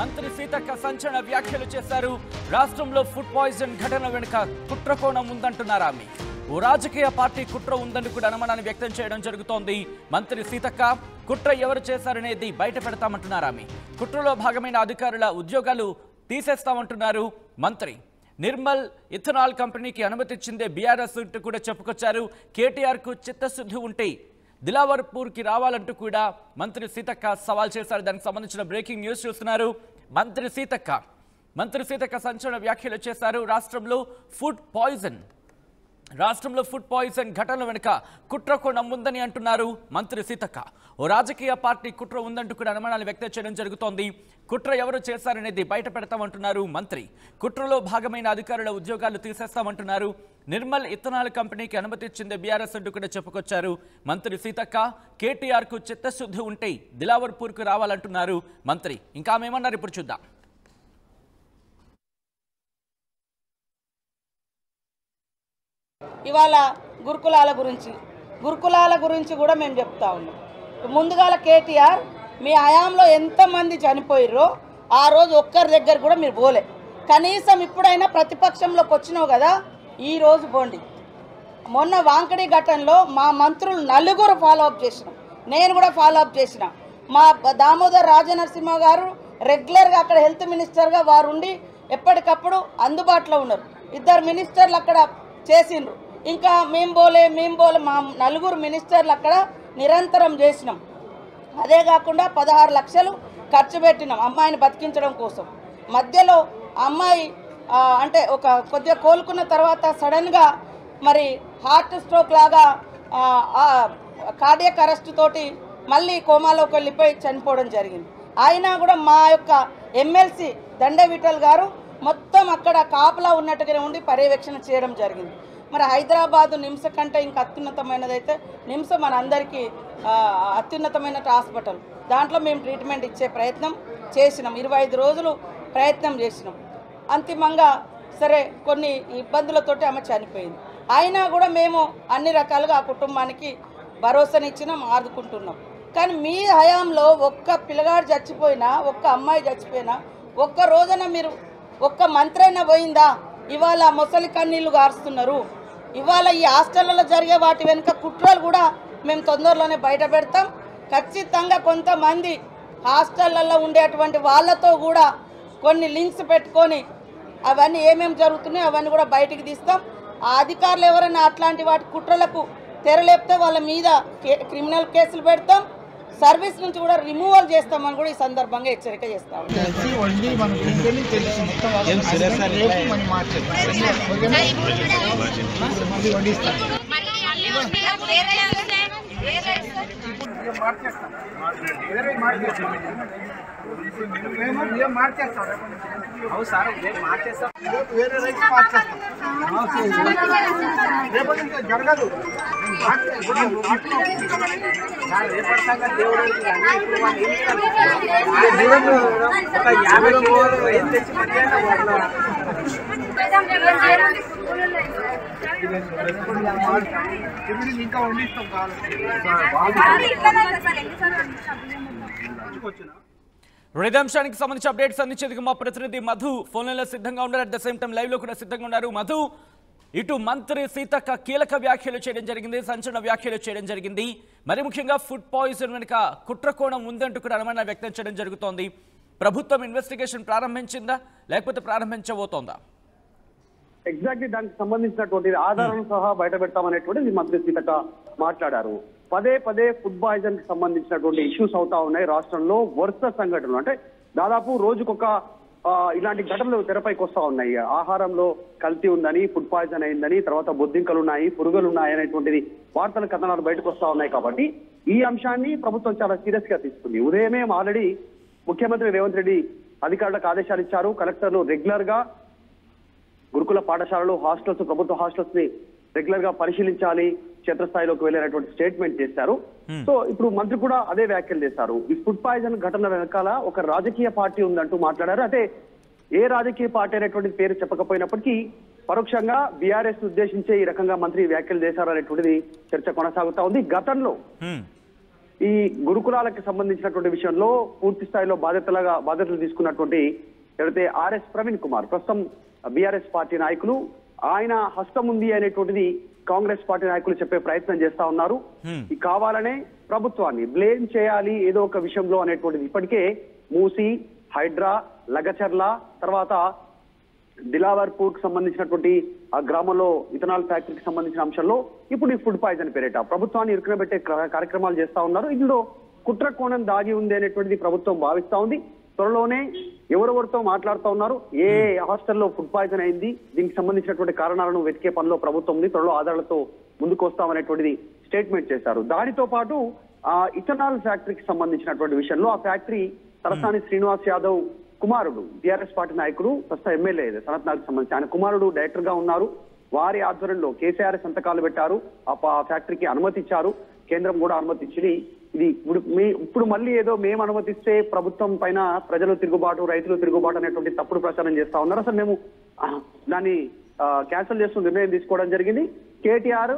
మంత్రి సీతక్క సంచలన వ్యాఖ్యలు చేశారు. రాష్ట్రంలో ఫుడ్ పాయిజన్ ఘటన వెనుక కుట్రకోణం ఉందంటున్నారు ఆమె. ఓ రాజకీయ పార్టీ కుట్ర ఉందని కూడా అనుమానాన్ని వ్యక్తం చేయడం జరుగుతోంది. మంత్రి సీతక్క కుట్ర ఎవరు చేశారనేది బయట పెడతామంటున్నారు ఆమె. కుట్రలో భాగమైన అధికారుల ఉద్యోగాలు తీసేస్తామంటున్నారు మంత్రి. నిర్మల్ ఇథనాల్ కంపెనీకి అనుమతి ఇచ్చిందే బీఆర్ఎస్ కూడా చెప్పుకొచ్చారు. కేటీఆర్కు చిత్తశుద్ధి ఉంటే దిలావర్పూర్కి రావాలంటూ కూడా మంత్రి సీతక్క సవాల్ చేశారు. దానికి సంబంధించిన బ్రేకింగ్ న్యూస్ చూస్తున్నారు. మంత్రి సీతక్క సంచలన వ్యాఖ్యలు చేశారు. రాష్ట్రంలో ఫుడ్ పాయిజన్ ఘటన వెనుక కుట్రకోణం ఉందని అంటున్నారు మంత్రి సీతక్క. ఓ రాజకీయ పార్టీ కుట్ర ఉందంటూ కూడా అనుమానాలు వ్యక్తం చేయడం జరుగుతోంది. కుట్ర ఎవరు చేశారనేది బయట పెడతామంటున్నారు మంత్రి. కుట్రలో భాగమైన అధికారుల ఉద్యోగాలు తీసేస్తామంటున్నారు. నిర్మల్ ఇథనాల్ కంపెనీకి అనుమతి ఇచ్చింది బీఆర్ఎస్ అంటూ కూడా చెప్పుకొచ్చారు మంత్రి సీతక్క. కేటీఆర్కు చిత్తశుద్ధి ఉంటే దిలావర్పూర్కు రావాలంటున్నారు మంత్రి. ఇంకా ఆమె ఏమన్నారు ఇప్పుడు చూద్దాం. ఇవాళ గురుకులాల గురించి కూడా మేము చెప్తా ఉన్నాం. ముందుగాల కేటీఆర్ మీ హయాంలో ఎంతమంది చనిపోయారో ఆ రోజు ఒక్కరి దగ్గర కూడా మీరు పోలే. కనీసం ఇప్పుడైనా ప్రతిపక్షంలోకి వచ్చినావు కదా, ఈరోజు పోండి. మొన్న వాంకడి ఘటనలో మా మంత్రులు నలుగురు ఫాలోఅప్ చేసినాం, నేను కూడా ఫాలోఅప్ చేసిన. మా దామోదర్ రాజనరసింహ గారు రెగ్యులర్గా అక్కడ హెల్త్ మినిస్టర్గా వారు ఉండి ఎప్పటికప్పుడు అందుబాటులో ఉన్నారు. 2 మినిస్టర్లు అక్కడ చేసిండ్రు. ఇంకా మేము పోలే మా నలుగురు మినిస్టర్లు అక్కడ నిరంతరం చేసినాం. అదే కాకుండా 16 లక్షలు ఖర్చు పెట్టినాం అమ్మాయిని బతికించడం కోసం. మధ్యలో అమ్మాయి అంటే కొద్దిగా కోలుకున్న తర్వాత సడన్గా మరి హార్ట్ స్ట్రోక్ లాగా కార్డియక్ అరెస్ట్ తోటి మళ్ళీ కోమాలోకి వెళ్ళిపోయి చనిపోవడం జరిగింది. అయినా కూడా మా యొక్క ఎమ్మెల్సీ దండే విఠల్ గారు మొత్తం అక్కడ కాపలా ఉన్నట్టుగానే ఉండి పర్యవేక్షణ చేయడం జరిగింది. మరి హైదరాబాదు నిమ్స్ కంటే ఇంకా అత్యున్నతమైనదైతే నిమ్స్ మన అందరికీ అత్యున్నతమైన హాస్పిటల్. దాంట్లో మేము ట్రీట్మెంట్ ఇచ్చే ప్రయత్నం చేసినాం. 25 రోజులు ప్రయత్నం చేసినాం. అంతిమంగా సరే కొన్ని ఇబ్బందులతోటి ఆమె చనిపోయింది. అయినా కూడా మేము అన్ని రకాలుగా ఆ కుటుంబానికి భరోసానిచ్చినాం, ఆదుకుంటున్నాం. కానీ మీ హయాంలో ఒక్క పిల్లగాడు చచ్చిపోయినా, ఒక్క అమ్మాయి చచ్చిపోయినా, ఒక్క రోజున మీరు ఒక్క మంత్రైనా పోయిందా? ఇవాళ మొసలి కన్నీళ్లు గారుస్తున్నారు. ఇవాళ ఈ హాస్టళ్లలో జరిగే వాటి వెనుక కుట్రలు కూడా మేము తొందరలోనే బయట పెడతాం. ఖచ్చితంగా కొంతమంది హాస్టళ్లలో ఉండేటువంటి వాళ్ళతో కూడా కొన్ని లింక్స్ పెట్టుకొని అవన్నీ ఏమేమి జరుగుతున్నాయో అవన్నీ కూడా బయటికి తీస్తాం. ఆ అధికారులు ఎవరైనా అట్లాంటి వాటి కుట్రలకు తెరలేపితే వాళ్ళ మీద క్రిమినల్ కేసులు పెడతాం, సర్వీస్ నుంచి కూడా రిమూవల్ చేస్తామని కూడా ఈ సందర్భంగా హెచ్చరిక చేస్తాం. జరగదు ఇంకా వండిస్తాం అంశానికి సంబంధించి అప్డేట్స్ అందించేందుకు మా ప్రతినిధి మధు ఫోన్ లైన్లో సిద్ధంగా ఉన్నారు. At the same time live లో కూడా సిద్ధంగా ఉన్నారు. మధు, ఇటు మంత్రి సీతక్క కీలక వ్యాఖ్యలు చేయడం జరిగింది, సంచలన వ్యాఖ్యలు చేయడం జరిగింది. మరి ముఖ్యంగా ఫుడ్ పాయిజన్ వెనుక కుట్రకోణం ఉందంటూ కూడా అనుమానం వ్యక్తం చేయడం జరుగుతోంది. ప్రభుత్వం ఇన్వెస్టిగేషన్ ప్రారంభించిందా లేకపోతే ప్రారంభించబోతోందా? ఎగ్జాక్ట్లీ దానికి సంబంధించినటువంటి ఆధారాలను సహా బయట పెడతామనేటువంటిది మంత్రి సీతక్క మాట్లాడారు. పదే ఫుడ్ పాయిజన్ కి సంబంధించినటువంటి ఇష్యూస్ అవుతా ఉన్నాయి రాష్ట్రంలో. వరుస సంఘటనలు అంటే దాదాపు రోజుకొక ఇలాంటి ఘటనలు తెరపైకి వస్తా ఉన్నాయి. ఆహారంలో కల్తీ ఉందని, ఫుడ్ పాయిజన్ అయిందని, తర్వాత బొద్దింకలు ఉన్నాయి, పురుగులు ఉన్నాయి అనేటువంటిది వార్తల కథనాలు బయటకు వస్తా ఉన్నాయి. కాబట్టి ఈ అంశాన్ని ప్రభుత్వం చాలా సీరియస్ గా తీసుకుంది. ఉదయమే ఆల్రెడీ ముఖ్యమంత్రి రేవంత్ రెడ్డి అధికారులకు ఆదేశాలు ఇచ్చారు. కలెక్టర్లు రెగ్యులర్ గా గురుకుల పాఠశాలలు, హాస్టల్స్, ప్రభుత్వ హాస్టల్స్ ని రెగ్యులర్ గా పరిశీలించాలి, క్షేత్రస్థాయిలోకి వెళ్ళేటువంటి స్టేట్మెంట్ చేశారు. సో ఇప్పుడు మంత్రి కూడా అదే వ్యాఖ్యలు చేశారు. ఈ ఫుడ్ పాయిజన్ ఘటన వెనకాల ఒక రాజకీయ పార్టీ ఉందంటూ మాట్లాడారు. అంటే ఏ రాజకీయ పార్టీ అనేటువంటి పేరు చెప్పకపోయినప్పటికీ పరోక్షంగా బీఆర్ఎస్ ఉద్దేశించే ఈ రకంగా మంత్రి వ్యాఖ్యలు చేశారు అనేటువంటిది చర్చ కొనసాగుతా ఉంది. గతంలో ఈ గురుకులాలకు సంబంధించినటువంటి విషయంలో పూర్తి స్థాయిలో బాధ్యతలు తీసుకున్నటువంటి ఎవరైతే ఆర్ఎస్ ప్రవీణ్ కుమార్ ప్రస్తుతం బీఆర్ఎస్ పార్టీ నాయకులు, ఆయన హస్తం ఉంది అనేటువంటిది కాంగ్రెస్ పార్టీ నాయకులు చెప్పే ప్రయత్నం చేస్తా ఉన్నారు. ఈ కావాలనే ప్రభుత్వాన్ని బ్లేమ్ చేయాలి ఏదో ఒక విషయంలో అనేటువంటిది ఇప్పటికే మూసి, హైడ్రా, లగచర్ల, తర్వాత దిలావర్పూర్ కు సంబంధించినటువంటి ఆ గ్రామంలో ఇథనాల్ ఫ్యాక్టరీకి సంబంధించిన అంశంలో ఇప్పుడు ఈ ఫుడ్ పాయిజన్ పేరిట ప్రభుత్వాన్ని ఇరుకునబెట్టే కార్యక్రమాలు చేస్తా ఉన్నారు. ఇందులో కుట్ర కోణం దాగి ఉంది అనేటువంటిది ప్రభుత్వం భావిస్తా ఉంది. త్వరలోనే ఎవరెవరితో మాట్లాడుతూ ఉన్నారు, ఏ హాస్టల్లో ఫుడ్ పాయిజన్ అయింది, దీనికి సంబంధించినటువంటి కారణాలను వెతికే పనిలో ప్రభుత్వం ఉంది. త్వరలో ఆధారాలతో ముందుకు వస్తామనేటువంటిది స్టేట్మెంట్ చేశారు. దానితో పాటు ఇథనాల్ ఫ్యాక్టరీకి సంబంధించినటువంటి విషయంలో ఆ ఫ్యాక్టరీ తలసాని శ్రీనివాస్ యాదవ్ కుమారుడు, టీఆర్ఎస్ పార్టీ నాయకుడు, ప్రస్తుత ఎమ్మెల్యే సనత్ నగర్కి సంబంధించి ఆయన కుమారుడు డైరెక్టర్ గా ఉన్నారు. వారి ఆధ్వర్యంలో కేసీఆర్ సంతకాలు పెట్టారు, ఆ ఫ్యాక్టరీకి అనుమతి ఇచ్చారు, కేంద్రం కూడా అనుమతి ఇచ్చింది. ఇది ఇప్పుడు మళ్ళీ ఏదో మేము అనుమతిస్తే ప్రభుత్వం పైన ప్రజలు తిరుగుబాటు, రైతులు తిరుగుబాటు అనేటువంటి తప్పుడు ప్రచారం చేస్తా ఉన్నారు. అసలు మేము దాన్ని క్యాన్సిల్ చేస్తూ నిర్ణయం తీసుకోవడం జరిగింది. కేటీఆర్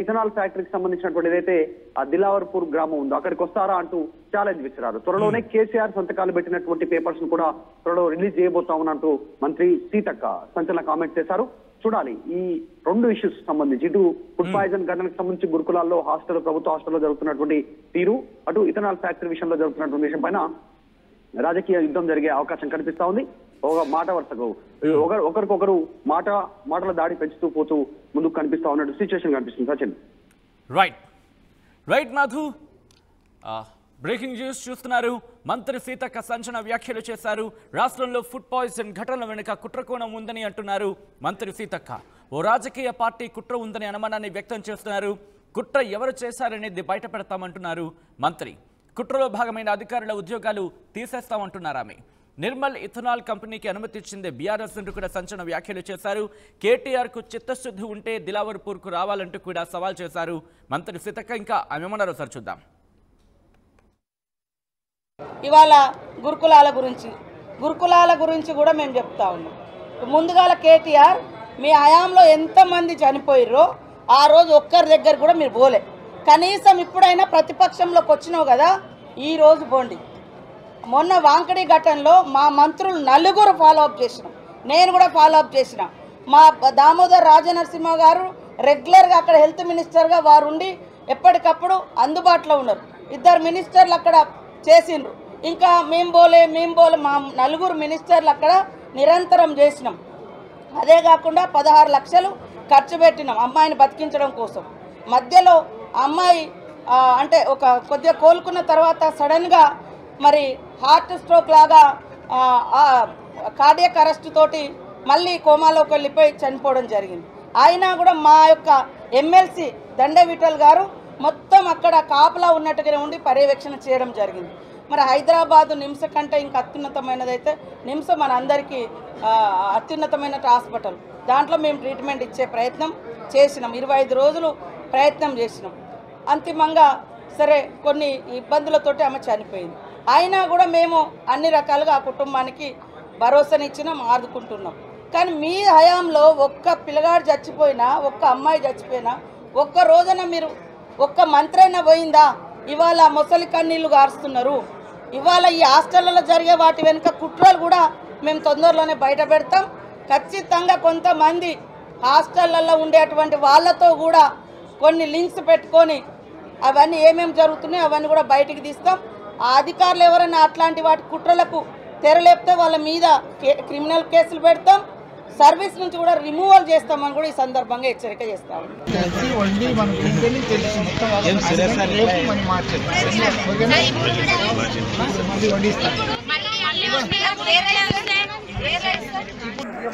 ఇథనాల్ ఫ్యాక్టరీకి సంబంధించినటువంటి ఏదైతే ఆ దిలావర్పూర్ గ్రామం ఉందో అక్కడికి వస్తారా అంటూ ఛాలెంజ్ విసిరారు. త్వరలోనే కేసీఆర్ సంతకాలు పెట్టినటువంటి పేపర్స్ ను కూడా త్వరలో రిలీజ్ చేయబోతామనంటూ మంత్రి సీతక్క సంచలన కామెంట్ చేశారు. చూడాలి ఈ రెండు ఇష్యూస్ సంబంధించి, ఇటు ఫుడ్ పాయిజన్ ఘటనకు సంబంధించి గురుకులాల్లో ప్రభుత్వ హాస్టల్లో జరుగుతున్నటువంటి తీరు, అటు ఇథనాల్ ఫ్యాక్టరీ విషయంలో జరుగుతున్నటువంటి విషయం పైన రాజకీయ యుద్ధం జరిగే అవకాశం కనిపిస్తా ఉంది. ఒక మాట వరుసకు ఒకరికొకరు మాటల దాడి పెంచుతూ పోతూ ముందుకు కనిపిస్తా ఉన్నట్టు సిచ్యువేషన్ కనిపిస్తుంది. Sachin. Right Madhu, breaking news చూస్తున్నారు. మంత్రి సీతక్క సంచలన వ్యాఖ్యలు చేశారు. రాష్ట్రంలో ఫుడ్ పాయిజన్ ఘటనల వెనుక కుట్రకోణం ఉందని అంటున్నారు మంత్రి సీతక్క. ఓ రాజకీయ పార్టీ కుట్ర ఉందని అనుమానాన్ని వ్యక్తం చేస్తున్నారు. కుట్ర ఎవరు చేశారనేది బయట పెడతామంటున్నారు మంత్రి. కుట్రలో భాగమైన అధికారుల ఉద్యోగాలు తీసేస్తామంటున్నారు ఆమె. నిర్మల్ ఇథనాల్ కంపెనీకి అనుమతి ఇచ్చిందే బీఆర్ఎస్ అంటూ కూడా సంచలన వ్యాఖ్యలు చేశారు. కేటీఆర్ కు చిత్తశుద్ధి ఉంటే దిలావర్పూర్ కు రావాలంటూ కూడా సవాల్ చేశారు మంత్రి సీతక్క. ఇంకా ఆమె ఏమన్నారో సార్ చూద్దాం. ఇవాళ గురుకులాల గురించి కూడా మేము చెప్తా ఉన్నాం. ముందుగాల కేటీఆర్ మీ హయాంలో ఎంతమంది చనిపోయిర్రో ఆ రోజు ఒక్కరి దగ్గర కూడా మీరు పోలే. కనీసం ఇప్పుడైనా ప్రతిపక్షంలోకి వచ్చినావు కదా, ఈ రోజు పోండి. మొన్న వాంకడి ఘటనలో మా మంత్రులు నలుగురు ఫాలోఅప్ చేసినాం, నేను కూడా ఫాలోఅప్ చేసిన. మా దామోదర్ రాజనరసింహ గారు రెగ్యులర్గా అక్కడ హెల్త్ మినిస్టర్గా వారు ఉండి ఎప్పటికప్పుడు అందుబాటులో ఉన్నారు. 2 మినిస్టర్లు అక్కడ చేసిండ్రు. ఇంకా మేము పోలే మా నలుగురు మినిస్టర్లు అక్కడ నిరంతరం చేసినాం. అదే కాకుండా 16 లక్షలు ఖర్చు పెట్టినాం అమ్మాయిని బతికించడం కోసం. మధ్యలో అమ్మాయి అంటే ఒక కొద్దిగా కోలుకున్న తర్వాత సడన్గా మరి హార్ట్ స్ట్రోక్ లాగా కార్డియక్ అరెస్ట్ తోటి మళ్ళీ కోమాలోకి వెళ్ళిపోయి చనిపోవడం జరిగింది. అయినా కూడా మా యొక్క ఎమ్మెల్సీ దండ విఠల్ గారు మొత్తం అక్కడ కాపలా ఉన్నట్టుగానే ఉండి పర్యవేక్షణ చేయడం జరిగింది. మరి హైదరాబాదు నిమ్స్ కంటే ఇంకా అత్యున్నతమైనదైతే నిమ్స్ మన అందరికీ అత్యున్నతమైన హాస్పిటల్. దాంట్లో మేము ట్రీట్మెంట్ ఇచ్చే ప్రయత్నం చేసినాం, 25 రోజులు ప్రయత్నం చేసినాం. అంతిమంగా సరే కొన్ని ఇబ్బందులతోటి ఆమె చనిపోయింది. అయినా కూడా మేము అన్ని రకాలుగా ఆ కుటుంబానికి భరోసానిచ్చినాం, ఆదుకుంటున్నాం. కానీ మీ హయాంలో ఒక్క పిల్లగాడు చచ్చిపోయినా, ఒక్క అమ్మాయి చచ్చిపోయినా, ఒక్క రోజున మీరు ఒక్క మంత్రి అయినా పోయిందా? ఇవాళ మొసలి కన్నీళ్లు గారుస్తున్నారు. ఇవాళ ఈ హాస్టళ్లలో జరిగే వాటి వెనుక కుట్రలు కూడా మేము తొందరలోనే బయట పెడతాం. ఖచ్చితంగా కొంతమంది హాస్టళ్లలో ఉండేటువంటి వాళ్ళతో కూడా కొన్ని లింక్స్ పెట్టుకొని అవన్నీ ఏమేమి జరుగుతున్నాయో అవన్నీ కూడా బయటికి తీస్తాం. ఆ అధికారులు ఎవరైనా అట్లాంటి వాటి కుట్రలకు తెరలేపితే వాళ్ళ మీద క్రిమినల్ కేసులు పెడతాం, సర్వీస్ నుంచి కూడా రిమూవల్ చేస్తామని కూడా ఈ సందర్భంగా హెచ్చరిక చేస్తాం.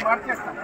మార్చేస్తాం.